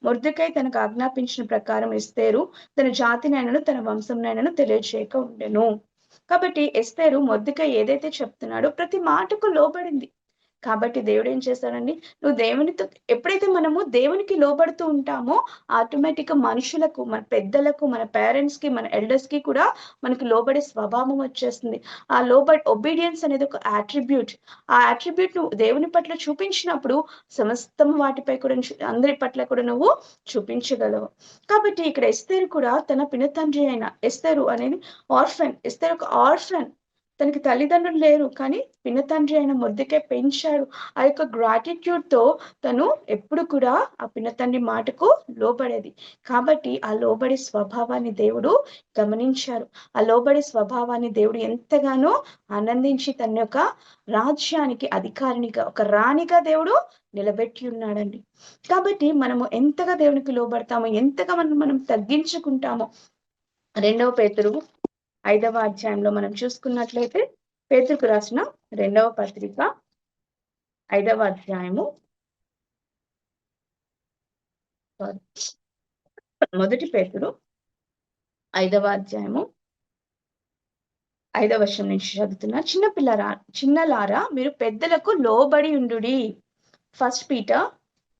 మొర్దెకై తనకు ఆజ్ఞాపించిన ప్రకారం ఎస్తేరు తన జాతినైనను తన వంశంనైనను తెలియజేయక ఉండెను. కాబట్టి ఎస్తేరు మొర్దెకై ఏదైతే చెప్తున్నాడో ప్రతి మాటకు లోబడింది. కాబట్టి దేవుడు ఏం చేశాడండి? ఎప్పుడైతే మనము దేవునికి లోబడుతూ ఉంటామో ఆటోమేటిక్‌గా మనుషులకు, మన పెద్దలకు, మన పేరెంట్స్‌కి, మన ఎల్డర్స్‌కి కూడా మనకు లోబడే స్వభావం వచ్చేస్తుంది. ఆ ఒబీడియన్స్ అనేది ఒక అట్రిబ్యూట్. ఆ అట్రిబ్యూట్ నువ్వు దేవుని పట్ల చూపించినప్పుడు సమస్తం వాటిపై కూడా అందరి పట్ల కూడా నువ్వు చూపించగలవు. కాబట్టి ఇక్కడ ఎస్తేరు కూడా తన పినతండ్రి అయిన ఎస్తేరు అనేది ఆర్ఫన్. ఎస్తేరు ఒక ఆర్ఫన్. తనకి తల్లిదండ్రులు లేరు, కానీ పినతండ్రి అయిన మొర్దెకై పెంచాడు. ఆ యొక్క గ్రాటిట్యూడ్ తో తను ఎప్పుడు కూడా ఆ పినతండ్రి మాటకు లోబడేది. కాబట్టి ఆ లోబడి స్వభావాన్ని దేవుడు గమనించారు. ఆ లోబడి స్వభావాన్ని దేవుడు ఎంతగానో ఆనందించి తన యొక్క రాజ్యానికి అధికారినిగా, ఒక రాణిగా దేవుడు నిలబెట్టి ఉన్నాడండి. కాబట్టి మనము ఎంతగా దేవునికి లోబడతామో, ఎంతగా మనం తగ్గించుకుంటామో, 2 పేతురు 5వ అధ్యాయంలో మనం చూసుకున్నట్లయితే, పేతురుకు రాసిన 2వ పత్రిక 5వ అధ్యాయము, మొదటి పేతురు 5వ అధ్యాయము 5వ వచనం నుంచి చదువుతున్నా. చిన్నలారా మీరు పెద్దలకు లోబడి ఉండుడి. 1 Peter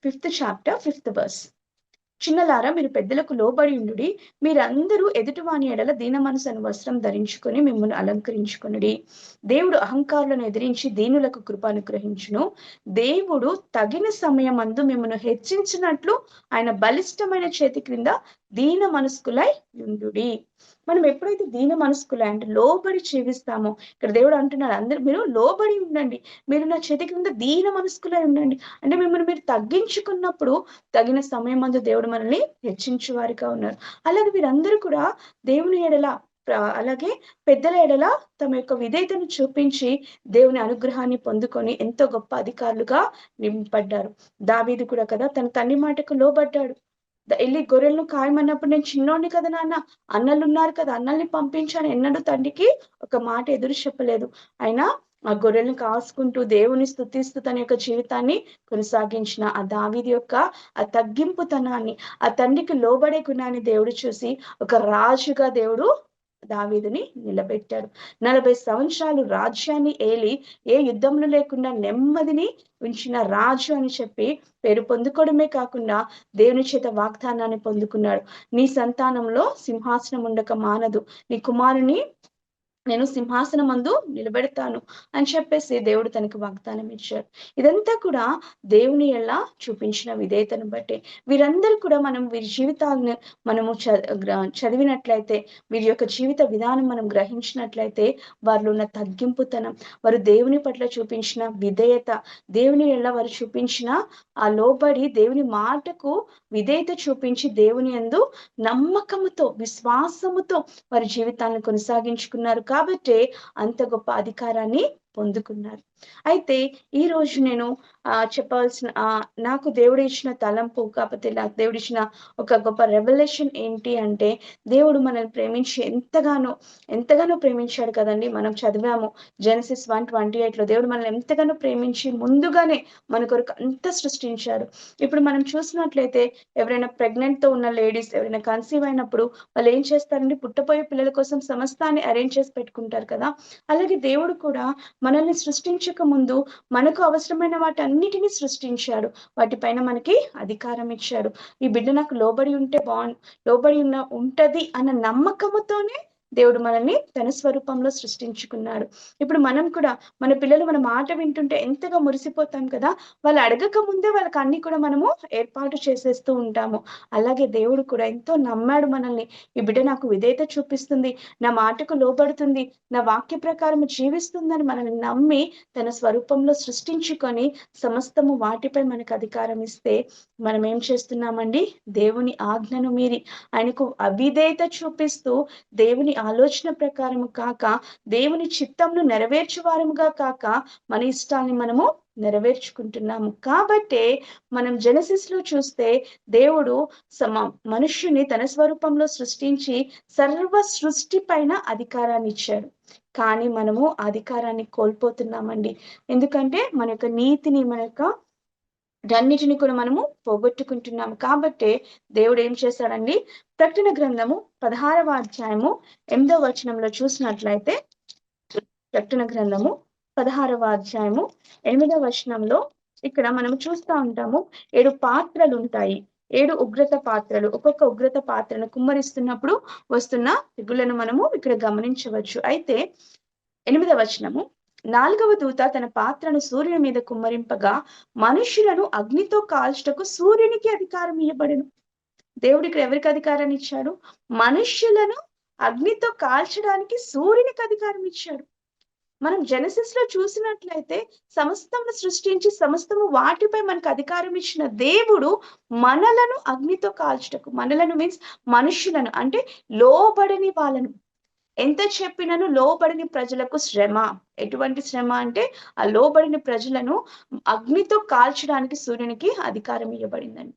5th chapter 5th verse. చిన్నలారా మీరు పెద్దలకు లోబడి ఉండుడి. మీరందరూ ఎదుటివాని ఎడల దీన మనసును వస్త్రం ధరించుకొని మిమ్మల్ని అలంకరించుకొనుడి. దేవుడు అహంకారులను ఎదిరించి దీనులకు కృప అనుగ్రహించును. దేవుడు తగిన సమయమందు మిమ్మల్ని హెచ్చించినట్లు ఆయన బలిష్టమైన చేతి క్రింద దీన మనస్కులై ఉండుడి. మనం ఎప్పుడైతే దీన మనస్కులై అంటే లోబడి జీవిస్తామో, ఇక్కడ దేవుడు అంటున్నాడు, అందరూ మీరు లోబడి ఉండండి, మీరు నా చేతి క్రింద దీన మనస్కులై ఉండండి. అంటే మిమ్మల్ని మీరు తగ్గించుకున్నప్పుడు తగిన సమయం మందు దేవుడు మనల్ని హెచ్చించు వారిగా ఉన్నారు. అలాగే వీరందరూ కూడా దేవుని ఎడల, అలాగే పెద్దల ఎడల తమ యొక్క విధేయతను చూపించి దేవుని అనుగ్రహాన్ని పొందుకొని ఎంతో గొప్ప అధికారులుగా నింపడ్డారు. దావీదు కూడా కదా తన తండ్రి మాటకు లోబడ్డాడు. వెళ్ళి గొర్రెలను కాయమన్నప్పుడు, నేను చిన్నోడిని కదా నాన్న, అన్నలు ఉన్నారు కదా, అన్నల్ని పంపించాను ఎన్నడూ తండ్రికి ఒక మాట ఎదురు చెప్పలేదు. అయినా ఆ గొర్రెలను కాసుకుంటూ దేవుని స్తుతిస్తూ తన యొక్క జీవితాన్ని కొనసాగించిన ఆ దావీదు యొక్క ఆ తగ్గింపుతనాన్ని, ఆ తండ్రికి లోబడే గుణాన్ని దేవుడు చూసి ఒక రాజుగా దేవుడు దావీదుని నిలబెట్టాడు. 40 సంవత్సరాలు రాజ్యాన్ని ఏలి ఏ యుద్ధంలో లేకుండా నెమ్మదిని ఉంచిన రాజు అని చెప్పి పేరు పొందుకోవడమే కాకుండా దేవుని చేత వాగ్దానాన్ని పొందుకున్నాడు. నీ సంతానంలో సింహాసనం ఉండక మానదు, నీ కుమారుని నేను సింహాసనమందు నిలబెడతాను అని చెప్పేసి దేవుడు తనకు వాగ్దానం ఇచ్చాడు. ఇదంతా కూడా దేవుని ఎలా చూపించిన విధేయతను బట్టి. వీరందరూ కూడా మనం వీరి జీవితాలను మనము చదివినట్లయితే, వీరి యొక్క జీవిత విధానం మనం గ్రహించినట్లయితే, వారిలో ఉన్న తగ్గింపుతనం, వారు దేవుని పట్ల చూపించిన విధేయత, దేవుని ఎలా వారు చూపించిన ఆ లోబడి దేవుని మాటకు విధేయత చూపించి దేవుని యందు నమ్మకముతో, విశ్వాసముతో వారి జీవితాలను కొనసాగించుకున్నారు కాబట్టే అంత గొప్ప అధికారాన్ని పొందుకున్నారు. అయితే ఈ రోజు నేను చెప్పవలసిన నాకు దేవుడు ఇచ్చిన తలంపు, కాకపోతే నాకు దేవుడు ఇచ్చిన ఒక గొప్ప రెవల్యూషన్ ఏంటి అంటే, దేవుడు మనల్ని ప్రేమించి ఎంతగానో ప్రేమించాడు కదండి. మనం చదివాము జెనసిస్ 1:28లో దేవుడు మనల్ని ఎంతగానో ప్రేమించి ముందుగానే మన కొరకు అంత సృష్టించాడు. ఇప్పుడు మనం చూసినట్లయితే ఎవరైనా ప్రెగ్నెంట్ తో ఉన్న లేడీస్, ఎవరైనా కన్సీవ్ అయినప్పుడు వాళ్ళు ఏం చేస్తారండి, పుట్టపోయే పిల్లల కోసం సమస్తాన్ని అరేంజ్ చేసి పెట్టుకుంటారు కదా. అలాగే దేవుడు కూడా మనల్ని సృష్టించక ముందు మనకు అవసరమైన వాటన్నిటిని సృష్టించాడు. వాటిపైన మనకి అధికారం ఇచ్చాడు. ఈ బిడ్డ నాకు లోబడి ఉంటే లోబడి ఉంటది అన్న నమ్మకముతోనే దేవుడు మనల్ని తన స్వరూపంలో సృష్టించుకున్నాడు. ఇప్పుడు మనం కూడా మన పిల్లలు మన మాట వింటుంటే ఎంతగా మురిసిపోతాం కదా. వాళ్ళు అడగక ముందే వాళ్ళకి అన్ని కూడా మనము ఏర్పాటు చేసేస్తూ ఉంటాము. అలాగే దేవుడు కూడా ఎంతో నమ్మాడు మనల్ని. ఈ బిడ్డ నాకు విధేయత చూపిస్తుంది, నా మాటకు లోబడుతుంది, నా వాక్య ప్రకారం జీవిస్తుందని మనల్ని నమ్మి తన స్వరూపంలో సృష్టించుకొని సమస్తము వాటిపై మనకు అధికారం ఇస్తే మనం ఏం చేస్తున్నామండి, దేవుని ఆజ్ఞను మీరి ఆయనకు అవిధేయత చూపిస్తూ దేవుని ఆలోచన ప్రకారము కాక, దేవుని చిత్తంను నెరవేర్చువారముగా కాక, మన ఇష్టాన్ని మనము నెరవేర్చుకుంటున్నాము. కాబట్టే మనం జెనసిస్ లో చూస్తే దేవుడు మనుష్యుని తన స్వరూపంలో సృష్టించి సర్వ సృష్టి పైన అధికారాన్ని ఇచ్చాడు. కానీ మనము అధికారాన్ని కోల్పోతున్నామండి. ఎందుకంటే మన యొక్క నీతిని, మన యొక్క అన్నిటిని కూడా మనము పోగొట్టుకుంటున్నాము. కాబట్టి దేవుడు ఏం చేశాడండి, ప్రకటన గ్రంథము 16వ అధ్యాయము 8వ వచనంలో చూసినట్లయితే, ప్రకటన గ్రంథము 16వ అధ్యాయము 8వ వచనంలో ఇక్కడ మనం చూస్తూ ఉంటాము, 7 పాత్రలు ఉంటాయి. 7 ఉగ్రత పాత్రలు. ఒక్కొక్క ఉగ్రత పాత్రను కుమ్మరిస్తున్నప్పుడు వస్తున్న తెగుళ్లను మనము ఇక్కడ గమనించవచ్చు. అయితే 8వ వచనము, 4వ దూత తన పాత్రను సూర్యుని మీద కుమ్మరింపగా మనుషులను అగ్నితో కాల్చుటకు సూర్యునికి అధికారం ఇవ్వబడెను. దేవుడు ఇక్కడ ఎవరికి అధికారాన్ని ఇచ్చాడు? మనుష్యులను అగ్నితో కాల్చడానికి సూర్యునికి అధికారం ఇచ్చాడు. మనం జెనసిస్ లో చూసినట్లయితే సమస్తము సృష్టించి సమస్తము వాటిపై మనకు అధికారం ఇచ్చిన దేవుడు మనలను అగ్నితో కాల్చుటకు, మనలను మీన్స్ మనుషులను అంటే లోబడని వాళ్ళను, ఎంత చెప్పినను లోబడని ప్రజలకు శ్రమ. ఎటువంటి శ్రమ అంటే ఆ లోబడిన ప్రజలను అగ్నితో కాల్చడానికి సూర్యునికి అధికారం ఇవ్వబడిందండి.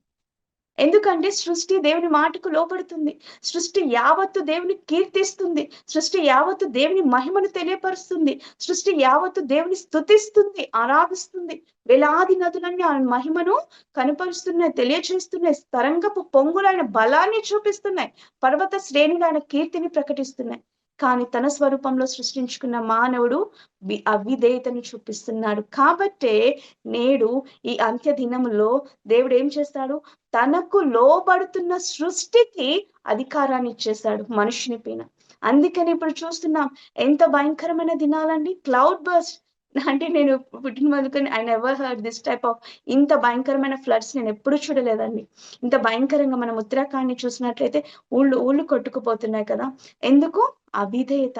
ఎందుకంటే సృష్టి దేవుని మాటకు లోబడుతుంది. సృష్టి యావత్తు దేవుని కీర్తిస్తుంది. సృష్టి యావత్తు దేవుని మహిమను తెలియపరుస్తుంది. సృష్టి యావత్తు దేవుని స్తుతిస్తుంది, ఆరాధిస్తుంది. వేలాది నదులన్నీ ఆయన మహిమను కనపరుస్తున్నాయి, తెలియచేస్తున్నాయి. తరంగపు పొంగులు ఆయన బలాన్ని చూపిస్తున్నాయి. పర్వత శ్రేణులు ఆయన కీర్తిని ప్రకటిస్తున్నాయి. కానీ తన స్వరూపంలో సృష్టించుకున్న మానవుడు అవిధేయతను చూపిస్తున్నాడు. కాబట్టే నేడు ఈ అంత్య దినములో దేవుడు ఏం చేస్తాడు? తనకు లోబడుతున్న సృష్టికి అధికారాన్ని ఇచ్చేశాడు మనుషుని పైన. అందుకని ఇప్పుడు చూస్తున్నాం ఎంత భయంకరమైన దినాలండి. క్లౌడ్ బర్స్ట్ అంటే నేను పుట్టిన మొదలుకొని I never heard this type of ఇంత భయంకరమైన ఫ్లడ్స్ నేను ఎప్పుడు చూడలేదండి. ఇంత భయంకరంగా మనం ఉత్తరాఖండ్ ని చూసినట్లయితే ఊళ్ళు కొట్టుకుపోతున్నాయి కదా. ఎందుకు? అవిధేయత.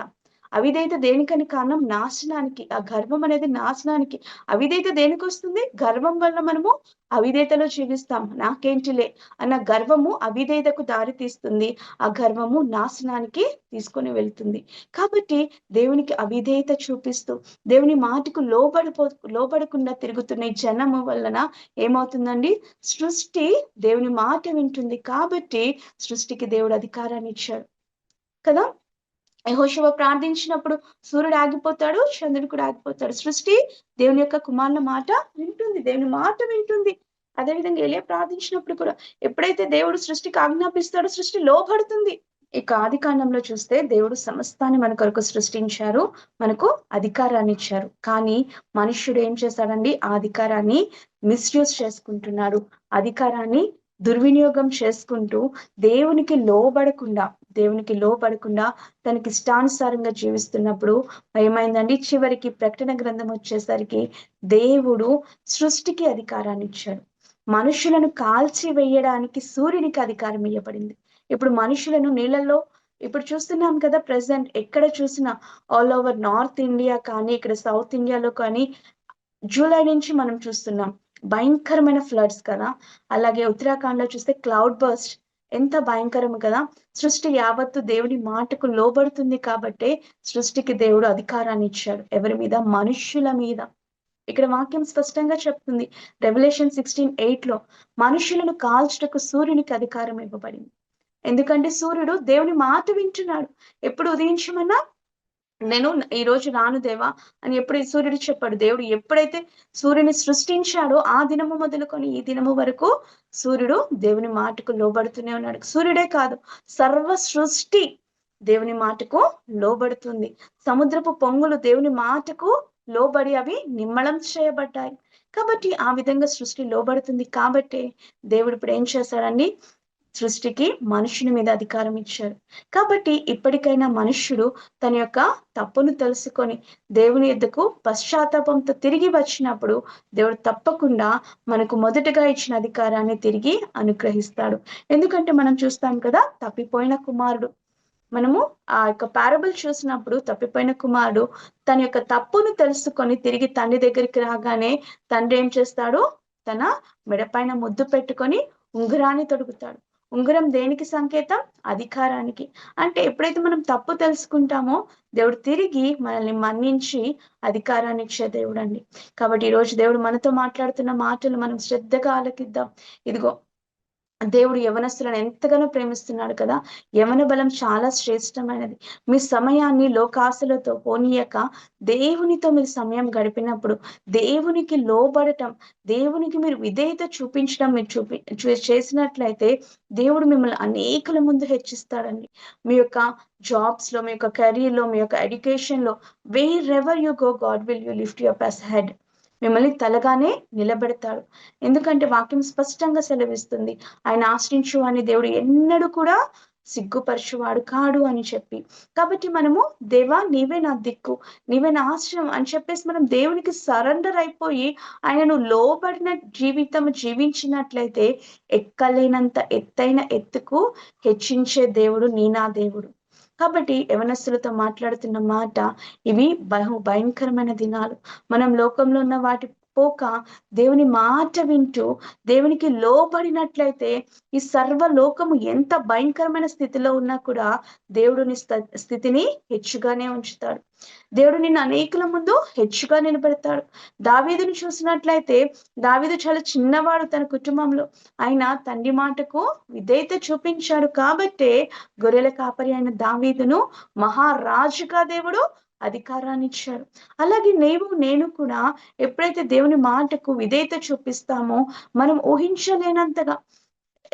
అవిధేయత దేనికని కారణం? నాశనానికి. ఆ గర్వం అనేది నాశనానికి. అవిధేయత దేనికి వస్తుంది? గర్వం వల్ల మనము అవిధేయతలో జీవిస్తాం. నాకేంటిలే అన్న గర్వము అవిధేయతకు దారి తీస్తుంది. ఆ గర్వము నాశనానికి తీసుకొని వెళ్తుంది. కాబట్టి దేవునికి అవిధేయత చూపిస్తూ దేవుని మాటకు లోబడకుండా తిరుగుతున్న ఈ జనము వలన ఏమవుతుందండి? సృష్టి దేవుని మాట వింటుంది. కాబట్టి సృష్టికి దేవుడు అధికారాన్ని ఇచ్చాడు కదా. యెహోషువ ప్రార్థించినప్పుడు సూర్యుడు ఆగిపోతాడు, చంద్రుడు కూడా ఆగిపోతాడు. సృష్టి దేవుని యొక్క కుమారుల మాట వింటుంది, దేవుని మాట వింటుంది. అదేవిధంగా ఎలియా ప్రార్థించినప్పుడు కూడా ఎప్పుడైతే దేవుడు సృష్టికి ఆజ్ఞాపిస్తాడో సృష్టి లోబడుతుంది. ఇక ఆది కాండంలో చూస్తే దేవుడు సమస్తాన్ని మన కొరకు సృష్టించారు, మనకు అధికారాన్ని ఇచ్చారు. కానీ మనుష్యుడు ఏం చేశాడండి? ఆ అధికారాన్ని మిస్యూజ్ చేసుకుంటున్నాడు. అధికారాన్ని దుర్వినియోగం చేసుకుంటూ దేవునికి లోబడకుండా తనకి ఇష్టానుసారంగా జీవిస్తున్నప్పుడు ఏమైందండి? చివరికి ప్రకటన గ్రంథం వచ్చేసరికి దేవుడు సృష్టికి అధికారాన్ని ఇచ్చాడు. మనుషులను కాల్చి వేయడానికి సూర్యునికి అధికారం ఇవ్వబడింది. ఇప్పుడు మనుషులను నీళ్ళల్లో ఇప్పుడు చూస్తున్నాం కదా, ప్రెసెంట్ ఎక్కడ చూసినా ఆల్ ఓవర్ నార్త్ ఇండియా కానీ ఇక్కడ సౌత్ ఇండియాలో కానీ జూలై నుంచి మనం చూస్తున్నాం భయంకరమైన ఫ్లడ్స్ కదా. అలాగే ఉత్తరాఖండ్ లో చూస్తే క్లౌడ్ బర్స్ట్ ఎంత భయంకరం కదా. సృష్టి యావత్తు దేవుని మాటకు లోబడుతుంది కాబట్టే సృష్టికి దేవుడు అధికారాన్ని ఇచ్చాడు. ఎవరి మీద? మనుష్యుల మీద. ఇక్కడ వాక్యం స్పష్టంగా చెప్తుంది రెవల్యూషన్ 16:8 లో మనుషులను కాల్చుటకు సూర్యునికి అధికారం ఇవ్వబడింది. ఎందుకంటే సూర్యుడు దేవుని మాట వింటున్నాడు. ఎప్పుడు ఉదయించమన్నా నేను ఈ రోజు రాను దేవా అని ఎప్పుడు సూర్యుడు చెప్పాడు. దేవుడు ఎప్పుడైతే సూర్యుని సృష్టించాడో ఆ దినము మొదలుకొని ఈ దినము వరకు సూర్యుడు దేవుని మాటకు లోబడుతూనే ఉన్నాడు. సూర్యుడే కాదు, సర్వ సృష్టి దేవుని మాటకు లోబడుతుంది. సముద్రపు పొంగులు దేవుని మాటకు లోబడి అవి నిమ్మళం చేయబడ్డాయి. కాబట్టి ఆ విధంగా సృష్టి లోబడుతుంది. కాబట్టి దేవుడు ఇప్పుడు ఏం చేశాడండి? సృష్టికి మనుషుని మీద అధికారం ఇచ్చారు. కాబట్టి ఇప్పటికైనా మనుష్యుడు తన యొక్క తప్పును తెలుసుకొని దేవుని యొద్దకు పశ్చాత్తాపంతో తిరిగి వచ్చినప్పుడు దేవుడు తప్పకుండా మనకు మొదటగా ఇచ్చిన అధికారాన్ని తిరిగి అనుగ్రహిస్తాడు. ఎందుకంటే మనం చూస్తాం కదా, తప్పిపోయిన కుమారుడు. మనము ఆ యొక్క పారబుల్ చూసినప్పుడు తప్పిపోయిన కుమారుడు తన యొక్క తప్పును తెలుసుకొని తిరిగి తండ్రి దగ్గరికి రాగానే తండ్రి ఏం చేస్తాడు? తన మెడపైన ముద్దు పెట్టుకొని ఉంగరాన్ని తొడుగుతాడు. ఉంగరం దేనికి సంకేతం? అధికారానికి. అంటే ఎప్పుడైతే మనం తప్పు తెలుసుకుంటామో దేవుడు తిరిగి మనల్ని మన్నించి అధికారాన్ని ఇచ్చే దేవుడు అండి. కాబట్టి ఈ రోజు దేవుడు మనతో మాట్లాడుతున్న మాటలు మనం శ్రద్ధగా ఆలకిద్దాం. ఇదిగో దేవుడు యవనస్తులను ఎంతగానో ప్రేమిస్తున్నాడు కదా. యవన బలం చాలా శ్రేష్టమైనది. మీ సమయాన్ని లోకాశలతో పోనీయక దేవునితో మీరు సమయం గడిపినప్పుడు దేవునికి లోబడటం, దేవునికి మీరు విధేయత చూపించడం మీరు చేసినట్లయితే దేవుడు మిమ్మల్ని అనేకుల ముందు హెచ్చిస్తాడండి. మీ యొక్క జాబ్స్ లో, మీ యొక్క కెరీర్ లో, మీ యొక్క ఎడ్యుకేషన్ లో, wherever you go God will you lift your up as head. మిమ్మల్ని తలగానే నిలబెడతాడు. ఎందుకంటే వాక్యం స్పష్టంగా సెలవిస్తుంది, ఆయన ఆశ్రయించు అని దేవుడు ఎన్నడూ కూడా సిగ్గుపరచువాడు కాడు అని చెప్పి. కాబట్టి మనము దేవా నీవే నా దిక్కు, నీవే నా ఆశ్రయం అని చెప్పేసి మనం దేవునికి సరెండర్ అయిపోయి ఆయనను లోబడిన జీవితం జీవించినట్లయితే ఎక్కలేనంత ఎత్తైన ఎత్తుకు హెచ్చించే దేవుడు నీ నా దేవుడు. కాబట్టి యవనస్తులతో మాట్లాడుతున్న మాట, ఇవి భయంకరమైన దినాలు. మనం లోకంలో ఉన్న వాటి పోక దేవుని మాట వింటూ దేవునికి లోబడినట్లయితే ఈ సర్వలోకము ఎంత భయంకరమైన స్థితిలో ఉన్నా కూడా దేవుడిని స్థితిని హెచ్చుగానే ఉంచుతాడు. దేవుడు నిన్ను అనేకుల ముందు హెచ్చుగా నిలబెడతాడు. దావీదుని చూసినట్లయితే దావీదు చాలా చిన్నవాడు తన కుటుంబంలో, ఆయన తండ్రి మాటకు విధేయత చూపించాడు కాబట్టే గొర్రెల కాపరి అయిన దావీదును మహారాజుగా దేవుడు అధికారాన్ని ఇచ్చాడు. అలాగే నేను కూడా ఎప్పుడైతే దేవుని మాటకు విధేయత చూపిస్తామో మనం ఊహించలేనంతగా,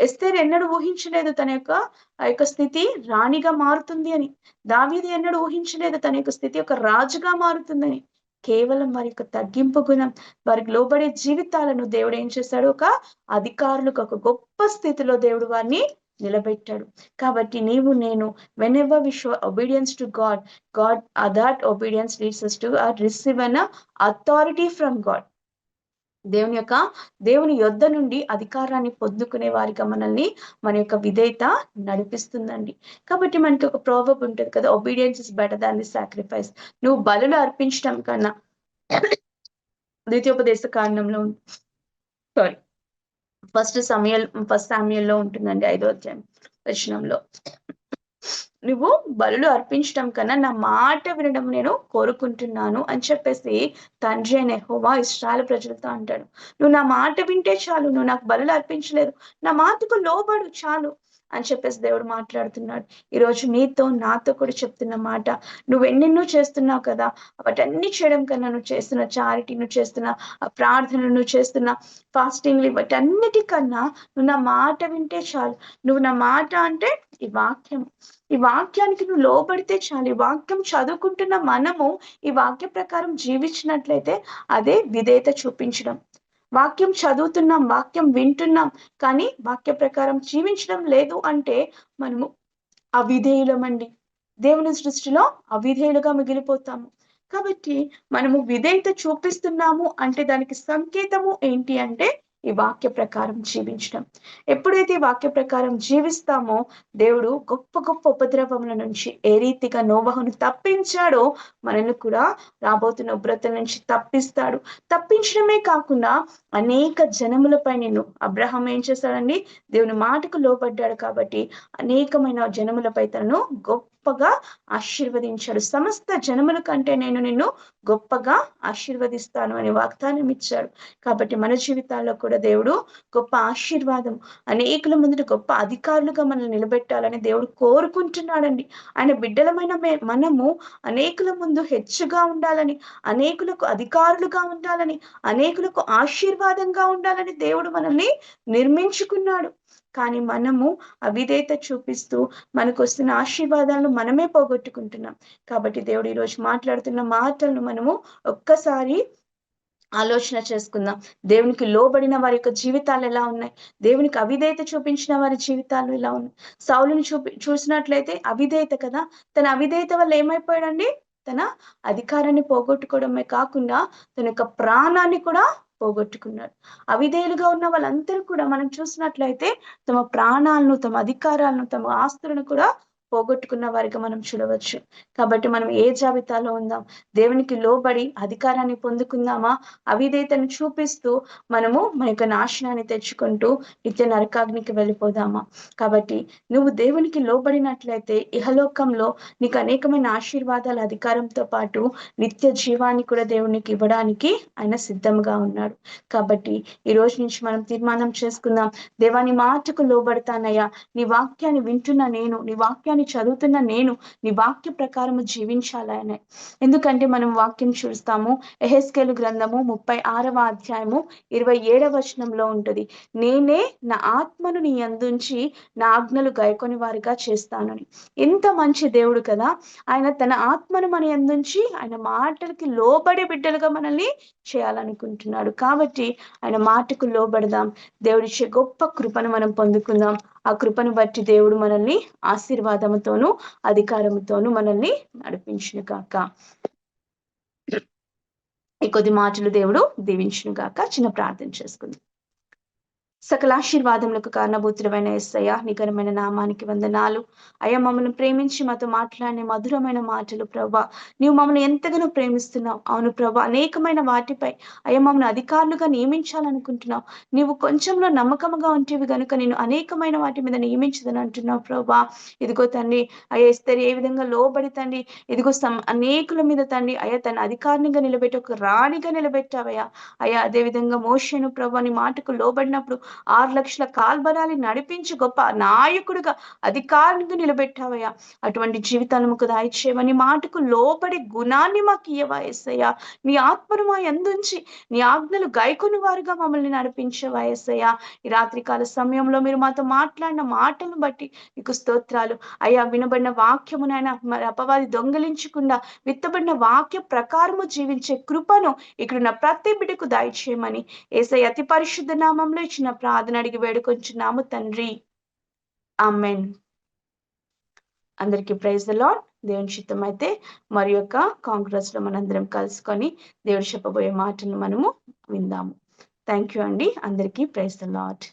ఎస్తేర్ ఎన్నడూ ఊహించలేదు తన యొక్క స్థితి రాణిగా మారుతుంది అని. దావీదు ఎన్నడూ ఊహించలేదు తన యొక్క స్థితి ఒక రాజుగా మారుతుందని. కేవలం వారి యొక్క తగ్గింపు గుణం, వారికి లోబడే జీవితాలను దేవుడు ఏం చేశాడు, ఒక అధికారులకు ఒక గొప్ప స్థితిలో దేవుడు వారిని నిలబెట్టాడు. కాబట్టి నేను whenever we show obedience to God, that obedience leads us to receive an authority from God. దేవుని యొద్ద నుండి అధికారాన్ని పొందుకునే వారిగా మనల్ని మన యొక్క విధేయత నడిపిస్తుందండి. కాబట్టి మనకి ఒక ప్రోవర్బ్ ఉంటుంది కదా, obedience is better than the sacrifice. నువ్వు బలులు అర్పించడం కన్నా, ద్వితీయోపదేశ కాండంలో ఫస్ట్ సామ్యూయల్లో ఉంటుందండి 5వ అధ్యాయం వచనంలో, నువ్వు బలులు అర్పించడం కన్నా నా మాట వినడం నేను కోరుకుంటున్నాను అని చెప్పేసి తండ్రి అయిన యెహోవా ఇశ్రాయేలు ప్రజలతో అంటాడు. నువ్వు నా మాట వింటే చాలు, నువ్వు నాకు బలులు అర్పించలేదు, నా మాటకు లోబడు చాలు అని చెప్పేసి దేవుడు మాట్లాడుతున్నాడు. ఈరోజు నీతో నాతో కూడా చెప్తున్న మాట, నువ్వు ఎన్నెన్నో చేస్తున్నావు కదా, వాటన్ని చేయడం కన్నా నువ్వు చేస్తున్న చారిటీ, నువ్వు చేస్తున్న ప్రార్థనలు, నువ్వు చేస్తున్న ఫాస్టింగ్లు, వాటన్నిటికన్నా నువ్వు నా మాట వింటే చాలు. నువ్వు నా మాట అంటే ఈ వాక్యానికి నువ్వు లోబడితే చాలు. ఈ వాక్యం చదువుకుంటున్న మనము ఈ వాక్య ప్రకారం జీవించినట్లయితే అదే విధేయత చూపించడం. వాక్యం చదువుతున్నాం, వాక్యం వింటున్నాం, కానీ వాక్య ప్రకారం జీవించడం లేదు అంటే మనము అవిధేయులమండి. దేవుని దృష్టిలో అవిధేయులుగా మిగిలిపోతాము. కాబట్టి మనము విధేయత చూపిస్తున్నాము అంటే దానికి సంకేతము ఏంటి అంటే ఈ వాక్య ప్రకారం జీవించడం. ఎప్పుడైతే వాక్య ప్రకారం జీవిస్తామో దేవుడు గొప్ప గొప్ప ఉపద్రవముల నుంచి ఏ రీతిగా నోవహును తప్పించాడో మనల్ని కూడా రాబోతున్న ఉగ్రత నుంచి తప్పిస్తాడు. తప్పించడమే కాకుండా అనేక జనములపై నేను, అబ్రహాం ఏం చేశాడండి, దేవుని మాటకు లోబడ్డాడు కాబట్టి అనేకమైన జనములపై తనను గొప్పగా ఆశీర్వదించాడు. సమస్త జనముల కంటే నేను నిన్ను గొప్పగా ఆశీర్వదిస్తాను అని వాగ్దానం ఇచ్చాడు. కాబట్టి మన జీవితాల్లో కూడా దేవుడు గొప్ప ఆశీర్వాదం, అనేకుల ముందు గొప్ప అధికారులుగా మనల్ని నిలబెట్టాలని దేవుడు కోరుకుంటున్నాడండి. ఆయన బిడ్డలమైన మనము అనేకుల ముందు హెచ్చుగా ఉండాలని, అనేకులకు అధికారులుగా ఉండాలని, అనేకులకు ఆశీర్వాదంగా ఉండాలని దేవుడు మనల్ని నిర్మించుకున్నాడు. కానీ మనము అవిధేయత చూపిస్తూ మనకు వస్తున్న ఆశీర్వాదాలను మనమే పోగొట్టుకుంటున్నాం. కాబట్టి దేవుడు ఈరోజు మాట్లాడుతున్న మాటలను మనము ఒక్కసారి ఆలోచన చేసుకుందాం. దేవునికి లోబడిన వారి యొక్క జీవితాలు ఎలా ఉన్నాయి, దేవునికి అవిధేయత చూపించిన వారి జీవితాలు ఎలా ఉన్నాయి. సౌలుని చూసినట్లయితే అవిధేయత కదా, తన అవిధేయత వల్ల ఏమైపోయాడండి, తన అధికారాన్ని పోగొట్టుకోవడమే కాకుండా తన యొక్క ప్రాణాన్ని కూడా పోగొట్టుకున్నాడు. అవిధేయులుగా ఉన్న వాళ్ళందరూ కూడా మనం చూసినట్లయితే తమ ప్రాణాలను, తమ అధికారాలను, తమ ఆస్తులను కూడా పోగొట్టుకున్న వారిగా మనం చూడవచ్చు. కాబట్టి మనం ఏ జాబితాలో ఉందాం, దేవునికి లోబడి అధికారాన్ని పొందుకుందామా, అవిధేయతను చూపిస్తూ మనము మన యొక్క నాశనాన్ని తెచ్చుకుంటూ నిత్య నరకాగ్నికి వెళ్ళిపోదామా. కాబట్టి నువ్వు దేవునికి లోబడినట్లయితే ఇహలోకంలో నీకు అనేకమైన ఆశీర్వాదాల అధికారంతో పాటు నిత్య జీవాన్ని కూడా దేవునికి ఇవ్వడానికి ఆయన సిద్ధంగా ఉన్నాడు. కాబట్టి ఈ రోజు నుంచి మనం తీర్మానం చేసుకుందాం, దేవాని మాటకు లోబడతానయ్యా, నీ వాక్యాన్ని వింటున్న నేను, నీ వాక్యాన్ని చదువుతున్న నేను, నీ వాక్య ప్రకారము జీవించాలనే. ఎందుకంటే మనం వాక్యం చూస్తాము, యెహెజ్కేలు గ్రంథము 36వ అధ్యాయము 27వ వచనంలో ఉంటది, నేనే నా ఆత్మను నీ యందుంచి నా ఆజ్ఞలు గైకొని వారిగా చేస్తానని. ఎంత మంచి దేవుడు కదా, ఆయన తన ఆత్మను మన యందుంచి ఆయన మాటలకి లోబడే బిడ్డలుగా మనల్ని చేయాలనుకుంటున్నాడు. కాబట్టి ఆయన మాటకు లోబడదాం, దేవుడిచ్చే గొప్ప కృపను మనం పొందుకుందాం. ఆ కృపను బట్టి దేవుడు మనల్ని ఆశీర్వాదముతోనూ అధికారముతోనూ మనల్ని నడిపించును గాక. ఈ కొద్ది మాటలు దేవుడు దీవించును గాక. చిన్న ప్రార్థన చేసుకుందాం. సకల ఆశీర్వాదములకు కారణభూతుడమైన యేసయ్య నీ ఘనమైన నామానికి వందనాలు. అయ్యా మమ్మల్ని ప్రేమించి మాతో మాట్లాడిన మధురమైన మాటలు ప్రభా, నీవు మమ్మల్ని ఎంతగానో ప్రేమిస్తున్నావు. అవును ప్రభా, అనేకమైన వాటిపై అయ్యా మమ్మల్ని అధికారులుగా నియమించాలనుకుంటున్నావు. నీవు కొంచెంలో నమ్మకముగా ఉంటేవి గనుక నేను అనేకమైన వాటి మీద నియమించదని అంటున్నావు ప్రభా. ఇదిగో తండ్రి, అయ్యా ఎస్తేరు ఏ విధంగా లోబడి తండ్రి, ఇదిగో అనేకుల మీద తండ్రి అయ్యా తన అధికారినిగా నిలబెట్టి ఒక రాణిగా నిలబెట్టావయ్యా. అయ్యా అదే విధంగా మోషేను ప్రభా నీ మాటకు లోబడినప్పుడు 6 లక్షల కాల్బలాన్ని నడిపించి గొప్ప నాయకుడిగా అధికారునిగా నిలబెట్టావయ్యా. అటువంటి జీవితాన్ని మాకు దయచేయమని, మాటకు లోబడి గుణాన్ని మాకు ఇయ్యవా యేసయ్యా. నీ ఆత్మను మా యందుంచి నీ ఆజ్ఞలు గైకొని వారుగా మమ్మల్ని నడిపించవా యేసయ్యా. ఈ రాత్రికాల సమయంలో మీరు మాతో మాట్లాడిన మాటలను బట్టి నీకు స్తోత్రాలు అయ్యా. వినబడిన వాక్యము నాయన మరి అపవాది దొంగిలించకుండా విత్తబడిన వాక్య ప్రకారము జీవించే కృపను ఇక్కడున్న ప్రతి బిడ్డకు దయచేయమని యేసయ్య అతి పరిశుద్ధ నామంలో ఇచ్చిన ప్రార్థన అడిగి వేడుకొంచున్నాము తండ్రి, ఆమెన్. అందరికీ ప్రైజ్ ది లార్డ్. దేవుని చిత్తం అయితే మరి యొక్క కాంగ్రెస్ లో మనందరం కలుసుకొని దేవుడు చెప్పబోయే మాటను మనము విందాము. థ్యాంక్ యూ అండి. అందరికీ ప్రైజ్ ది లార్డ్.